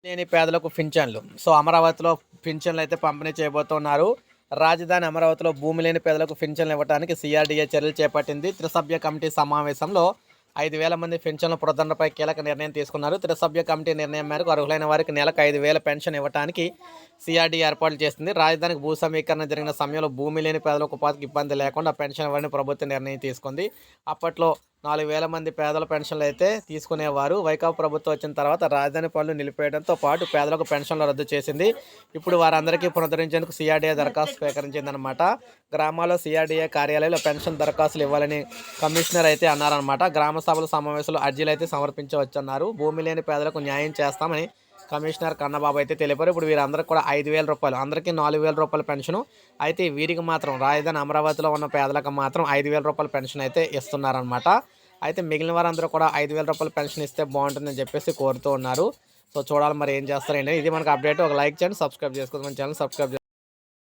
లేని పేదలకు పింఛన్లు. సో, అమరావతిలో పింఛన్లు అయితే పంపిణీ చేయబోతున్నారు. రాజధాని అమరావతిలో భూమి లేని పేదలకు పింఛన్లు ఇవ్వడానికి సీఆర్డీఏ చర్యలు చేపట్టింది. త్రిసభ్య కమిటీ సమావేశంలో 5,000 మంది పింఛన్ల పునరుద్ధరణపై కీలక నిర్ణయం తీసుకున్నారు. త్రిసభ్య కమిటీ నిర్ణయం మేరకు అర్హులైన వారికి నెలకు 5,000 పెన్షన్ ఇవ్వడానికి సీఆర్డీఏ ఏర్పాట్లు చేసింది. రాజధానికి భూ సమీకరణ జరిగిన సమయంలో భూమి లేని పేదలకు ఉపాధికి ఇబ్బంది లేకుండా పెన్షన్ ఇవ్వాలని ప్రభుత్వం నిర్ణయం తీసుకుంది. అప్పట్లో 4,000 మంది పేదల పెన్షన్లు అయితే తీసుకునేవారు. వైకాపా ప్రభుత్వం వచ్చిన తర్వాత రాజధాని పనులు నిలిపేయడంతో పాటు పేదలకు పెన్షన్లు రద్దు చేసింది. ఇప్పుడు వారందరికీ పునరుద్ధరించేందుకు సీఆర్డీఏ దరఖాస్తు స్వీకరించిందనమాట. గ్రామాల్లో సీఆర్డీఏ కార్యాలయంలో పెన్షన్ దరఖాస్తులు ఇవ్వాలని కమిషనర్ అయితే అన్నారనమాట. గ్రామ సభల సమావేశంలో అర్జీలు అయితే సమర్పించవచ్చన్నారు. భూమి లేని పేదలకు న్యాయం చేస్తామని కమిషనర్ కన్నబాబు అయితే తెలిపారు. ఇప్పుడు వీరందరికీ కూడా 5,000 రూపాయలు, అందరికీ 4,000 రూపాయల పెన్షను. అయితే వీరికి మాత్రం రాజధాని అమరావతిలో ఉన్న పేదలకు మాత్రం 5,000 రూపాయల పెన్షన్ అయితే ఇస్తున్నారనమాట. అయితే మిగిలిన వారందరూ కూడా 5,000 రూపాయల పెన్షన్ ఇస్తే బాగుంటుందని చెప్పేసి కోరుతూ ఉన్నారు. సో చూడాలి మరి ఏం చేస్తారండి. ఇది మనకు అప్డేట్. ఒక లైక్ చేయండి, సబ్స్క్రైబ్ చేసుకోండి, మన ఛానల్ సబ్స్క్రైబ్